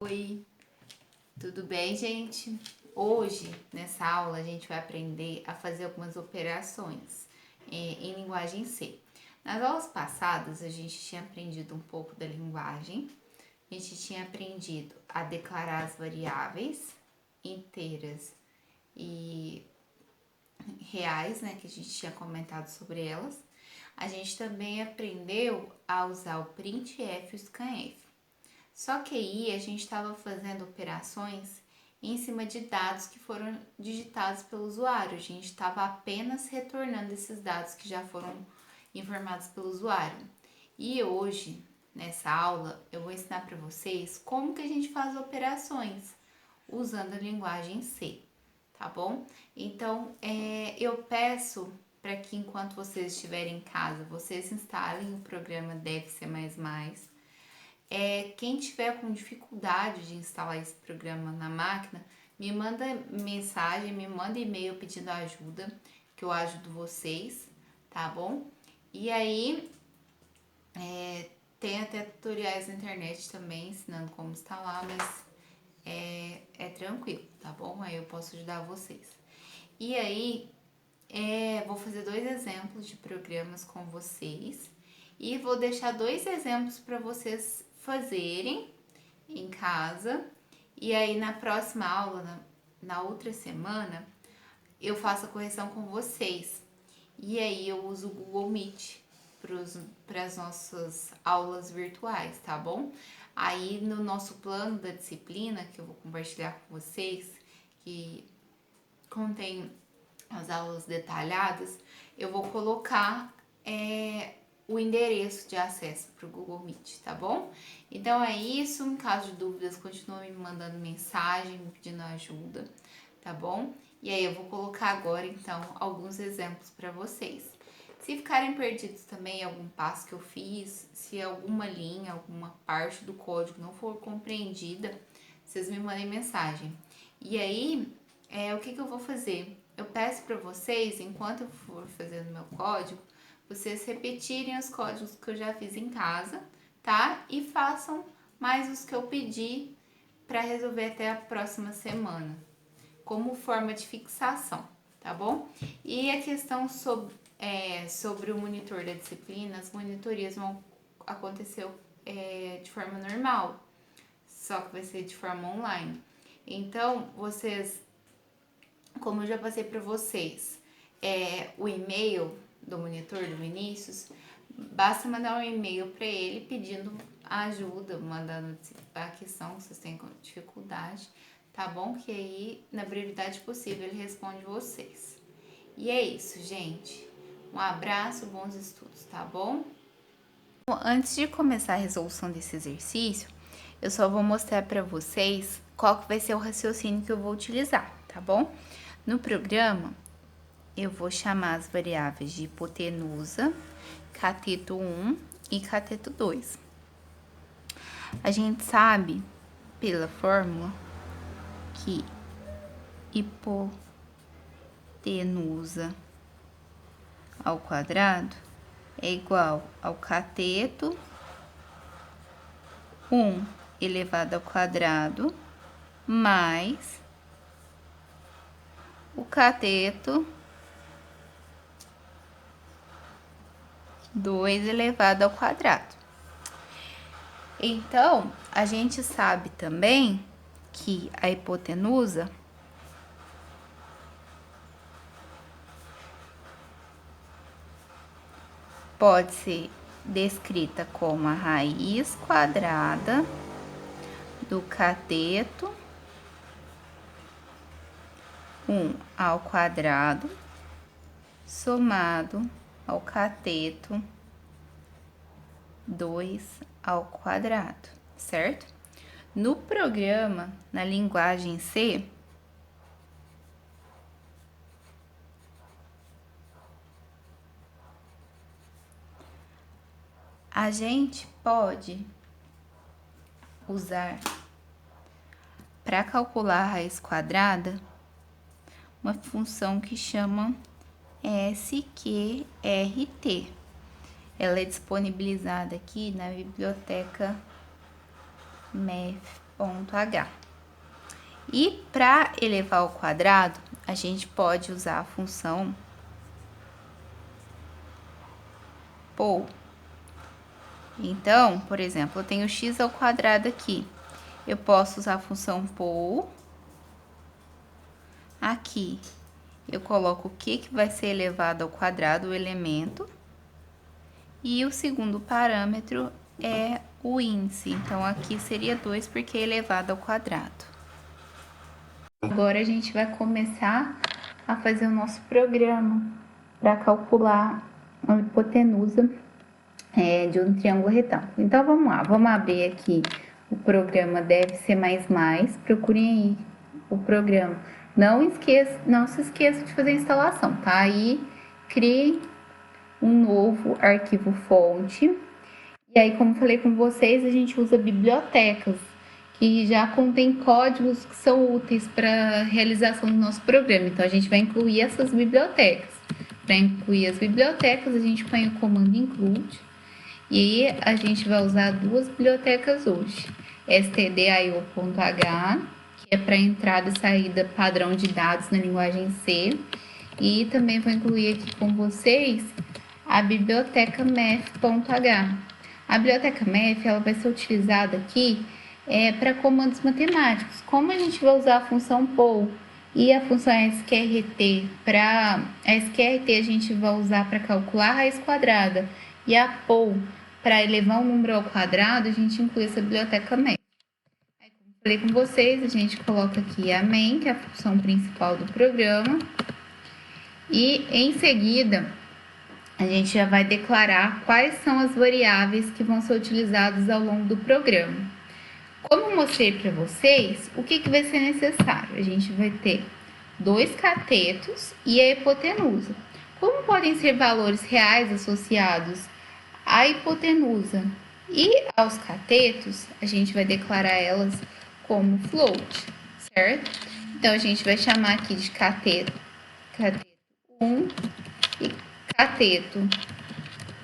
Oi, tudo bem, gente? Hoje, nessa aula, a gente vai aprender a fazer algumas operações em linguagem C. Nas aulas passadas, a gente tinha aprendido um pouco da linguagem, a gente tinha aprendido a declarar as variáveis inteiras e reais, né, que a gente tinha comentado sobre elas. A gente também aprendeu a usar o printf e o scanf. Só que aí a gente estava fazendo operações em cima de dados que foram digitados pelo usuário. A gente estava apenas retornando esses dados que já foram informados pelo usuário. E hoje, nessa aula, eu vou ensinar para vocês como que a gente faz operações usando a linguagem C, tá bom? Então, eu peço para que enquanto vocês estiverem em casa, vocês instalem o programa DevC++. Quem tiver com dificuldade de instalar esse programa na máquina, me manda mensagem, me manda e-mail pedindo ajuda, que eu ajudo vocês, tá bom? E aí, tem até tutoriais na internet também ensinando como instalar, mas é tranquilo, tá bom? Aí eu posso ajudar vocês. E aí, vou fazer 2 exemplos de programas com vocês e vou deixar 2 exemplos para vocês fazerem em casa. E aí na próxima aula, na outra semana, eu faço a correção com vocês. E aí eu uso o Google Meet para as nossas aulas virtuais, tá bom? Aí no nosso plano da disciplina, que eu vou compartilhar com vocês, que contém as aulas detalhadas, eu vou colocar o endereço de acesso para o Google Meet, tá bom? Então é isso. Em caso de dúvidas, continue me mandando mensagem, me pedindo ajuda, tá bom? E aí eu vou colocar agora, então, alguns exemplos para vocês. Se ficarem perdidos também algum passo que eu fiz, se alguma linha, alguma parte do código não for compreendida, vocês me mandem mensagem. E aí, o que eu vou fazer? Eu peço para vocês, enquanto eu for fazendo meu código, vocês repetirem os códigos que eu já fiz em casa, tá? E façam mais os que eu pedi para resolver até a próxima semana, como forma de fixação, tá bom? E a questão sobre o monitor da disciplina, as monitorias vão acontecer de forma normal, só que vai ser de forma online. Então, vocês, como eu já passei para vocês, o e-mail do monitor do Vinícius, basta mandar um e-mail para ele pedindo ajuda, mandando a questão que vocês têm dificuldade, tá bom? Que aí, na brevidade possível, ele responde vocês. E é isso, gente. Um abraço, bons estudos, tá bom? Antes de começar a resolução desse exercício, eu só vou mostrar para vocês qual que vai ser o raciocínio que eu vou utilizar, tá bom? No programa, eu vou chamar as variáveis de hipotenusa, cateto 1 e cateto 2. A gente sabe, pela fórmula, que hipotenusa ao quadrado é igual ao cateto 1 elevado ao quadrado mais o cateto 2 elevado ao quadrado. Então, a gente sabe também que a hipotenusa pode ser descrita como a raiz quadrada do cateto 1 ao quadrado somado ao cateto 2 ao quadrado, certo? No programa, na linguagem C, a gente pode usar para calcular a raiz quadrada uma função que chama sqrt. Ela é disponibilizada aqui na biblioteca E para elevar ao quadrado, a gente pode usar a função pol. Então, por exemplo, eu tenho x ao quadrado aqui. Eu posso usar a função pol. Aqui, eu coloco o que vai ser elevado ao quadrado, o elemento. E o segundo parâmetro é o índice. Então, aqui seria 2 porque é elevado ao quadrado. Agora, a gente vai começar a fazer o nosso programa para calcular a hipotenusa de um triângulo retângulo. Então, vamos lá. Vamos abrir aqui o programa Deve Ser Mais Mais. Procurem aí o programa. Não se esqueça de fazer a instalação, tá? Aí, crie um novo arquivo fonte. E aí, como falei com vocês, a gente usa bibliotecas, que já contém códigos que são úteis para a realização do nosso programa. Então, a gente vai incluir essas bibliotecas. Para incluir as bibliotecas, a gente põe o comando include. E aí, a gente vai usar duas bibliotecas hoje. stdio.h, que é para entrada e saída padrão de dados na linguagem C. E também vou incluir aqui com vocês a biblioteca math.h. A biblioteca math ela vai ser utilizada aqui para comandos matemáticos. Como a gente vai usar a função pol e a função sqrt, a sqrt a gente vai usar para calcular a raiz quadrada e a pol para elevar um número ao quadrado, a gente inclui essa biblioteca math. Aí, como falei com vocês, a gente coloca aqui a main, que é a função principal do programa, e em seguida a gente já vai declarar quais são as variáveis que vão ser utilizadas ao longo do programa. Como eu mostrei para vocês, o que vai ser necessário? A gente vai ter 2 catetos e a hipotenusa. Como podem ser valores reais associados à hipotenusa e aos catetos, a gente vai declarar elas como float, certo? Então, a gente vai chamar aqui de cateto 1 e cateto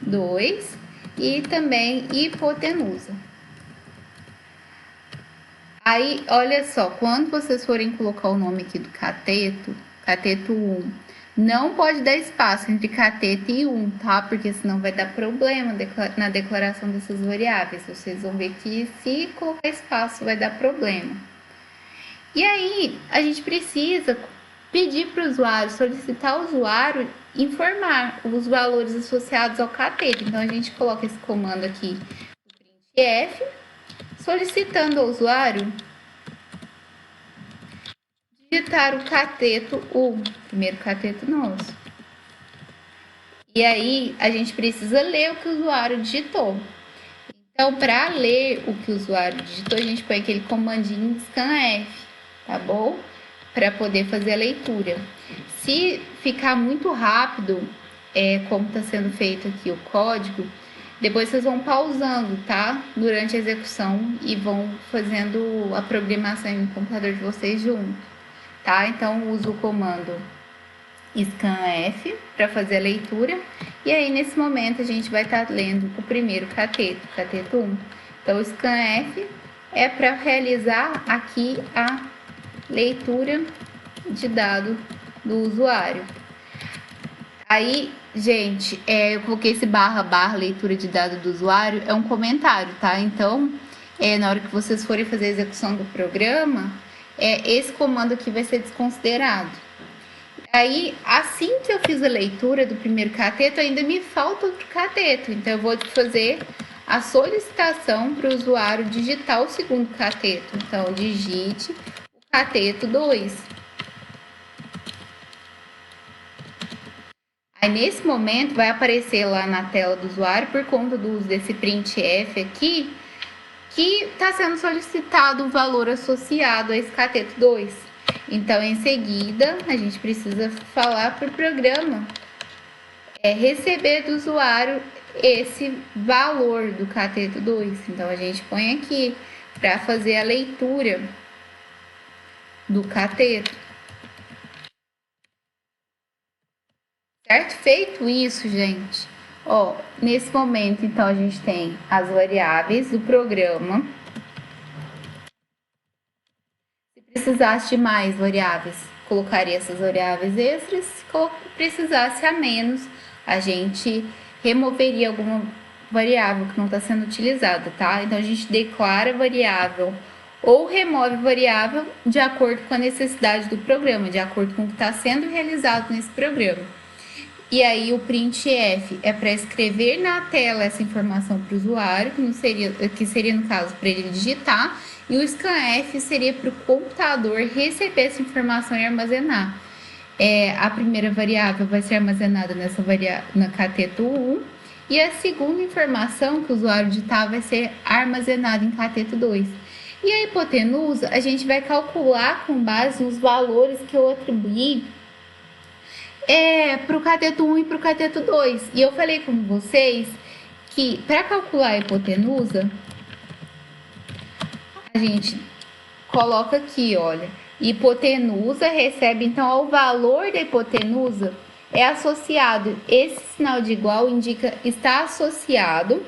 2 e também hipotenusa. Aí, olha só, quando vocês forem colocar o nome aqui do cateto 1, não pode dar espaço entre cateto e 1, tá? Porque senão vai dar problema na declaração dessas variáveis. Vocês vão ver que se colocar espaço vai dar problema. E aí, a gente precisa pedir para o usuário, solicitar ao usuário informar os valores associados ao cateto. Então, a gente coloca esse comando aqui, printf, solicitando ao usuário digitar o cateto 1, primeiro cateto nosso. E aí, a gente precisa ler o que o usuário digitou. Então, para ler o que o usuário digitou, a gente põe aquele comandinho scanf, tá bom? Para poder fazer a leitura. Se ficar muito rápido, como está sendo feito aqui o código, depois vocês vão pausando, tá? Durante a execução e vão fazendo a programação no computador de vocês junto, tá? Então, uso o comando scanf para fazer a leitura. E aí, nesse momento, a gente vai estar lendo o primeiro cateto 1. Então, o scanf é para realizar aqui a leitura de dado do usuário. Aí, gente, eu coloquei esse / leitura de dado do usuário, é um comentário, tá? Então, na hora que vocês forem fazer a execução do programa, esse comando aqui vai ser desconsiderado. Aí, assim que eu fiz a leitura do primeiro cateto, ainda me falta outro cateto. Então, eu vou fazer a solicitação para o usuário digitar o segundo cateto. Então, digite o cateto 2. Aí, nesse momento, vai aparecer lá na tela do usuário, por conta do uso desse printf aqui, que está sendo solicitado o valor associado a esse cateto 2. Então, em seguida, a gente precisa falar para o programa receber do usuário esse valor do cateto 2. Então, a gente põe aqui para fazer a leitura do cateto. Certo? Feito isso, gente, nesse momento, então, a gente tem as variáveis do programa. Precisasse de mais variáveis, colocaria essas variáveis extras. Se precisasse a menos, a gente removeria alguma variável que não está sendo utilizada, tá? Então, a gente declara variável ou remove variável de acordo com a necessidade do programa, de acordo com o que está sendo realizado nesse programa. E aí, o printf é para escrever na tela essa informação para o usuário, que seria no caso para ele digitar, e o scanf seria para o computador receber essa informação e armazenar. A primeira variável vai ser armazenada na cateto 1, e a segunda informação que o usuário digitar vai ser armazenada em cateto 2. E a hipotenusa, a gente vai calcular com base nos valores que eu atribuí para o cateto 1 e para o cateto 2. E eu falei com vocês que para calcular a hipotenusa, a gente coloca aqui, olha, hipotenusa recebe, então, ao valor da hipotenusa é associado, esse sinal de igual indica está associado.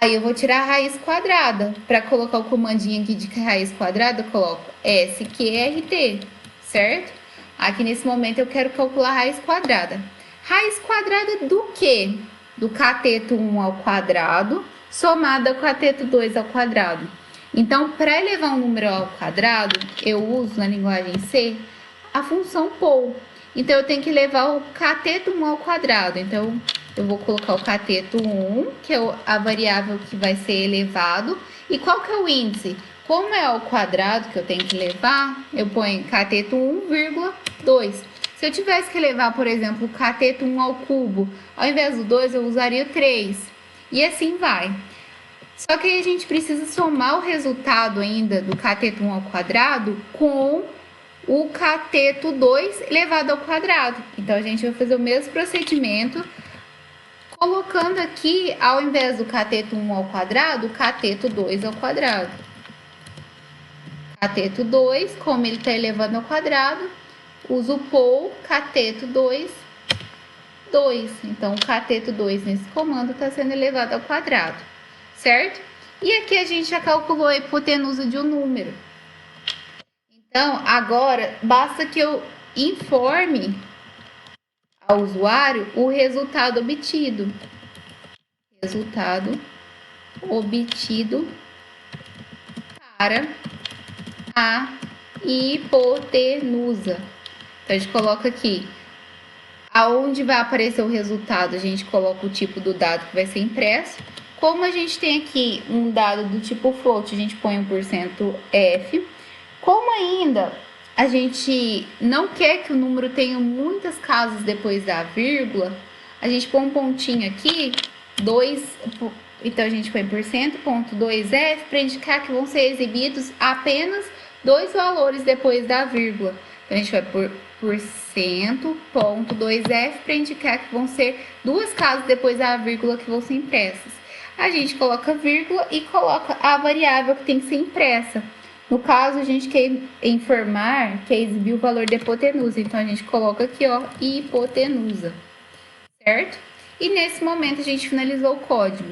Aí eu vou tirar a raiz quadrada. Para colocar o comandinho aqui de raiz quadrada, eu coloco SQRT, certo? Aqui nesse momento eu quero calcular a raiz quadrada. Raiz quadrada do quê? Do cateto 1 ao quadrado, somado ao cateto 2 ao quadrado. Então, para elevar um número ao quadrado, eu uso na linguagem C a função pol. Então, eu tenho que levar o cateto 1 ao quadrado. Então, eu vou colocar o cateto 1, que é a variável que vai ser elevado. E qual que é o índice? Como é ao quadrado que eu tenho que levar, eu ponho cateto 1,2. Se eu tivesse que levar, por exemplo, o cateto 1 ao cubo, ao invés do 2, eu usaria o 3. E assim vai. Só que aí a gente precisa somar o resultado ainda do cateto 1 ao quadrado com o cateto 2 elevado ao quadrado. Então, a gente vai fazer o mesmo procedimento, colocando aqui, ao invés do cateto 1 ao quadrado, o cateto 2 ao quadrado. Cateto 2, como ele está elevando ao quadrado, uso o pol cateto 2, 2. Então, o cateto 2 nesse comando está sendo elevado ao quadrado, certo? E aqui a gente já calculou a hipotenusa de um número. Então, agora, basta que eu informe ao usuário o resultado obtido. Resultado obtido para a hipotenusa. Então, a gente coloca aqui, aonde vai aparecer o resultado, a gente coloca o tipo do dado que vai ser impresso. Como a gente tem aqui um dado do tipo float, a gente põe 1%F. Como ainda a gente não quer que o número tenha muitas casas depois da vírgula, a gente põe um pontinho aqui, 2, então a gente põe %.2F para indicar que vão ser exibidos apenas 2 valores depois da vírgula. Então, a gente vai por %.2F para indicar que vão ser 2 casas depois da vírgula que vão ser impressas. A gente coloca vírgula e coloca a variável que tem que ser impressa. No caso, a gente quer informar, quer exibir o valor da hipotenusa. Então, a gente coloca aqui, ó, hipotenusa, certo? E nesse momento, a gente finalizou o código.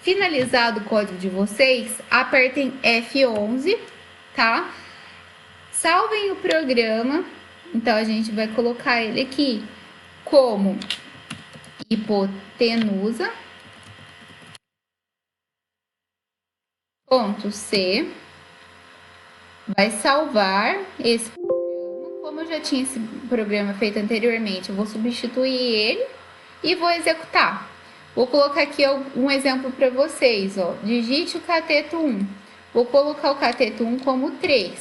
Finalizado o código de vocês, apertem F11, tá? Salvem o programa. Então, a gente vai colocar ele aqui como hipotenusa. .c. Vai salvar esse programa. Como eu já tinha esse programa feito anteriormente, eu vou substituir ele e vou executar. Vou colocar aqui um exemplo para vocês, ó. Digite o cateto 1. Vou colocar o cateto 1 como 3,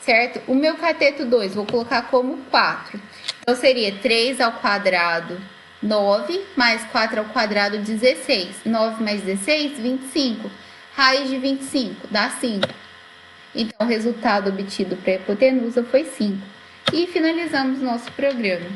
certo? O meu cateto 2 vou colocar como 4. Então, seria 3 ao quadrado, 9, mais 4 ao quadrado, 16. 9 mais 16, 25. Raiz de 25 dá 5. Então, o resultado obtido para a hipotenusa foi 5. E finalizamos nosso programa.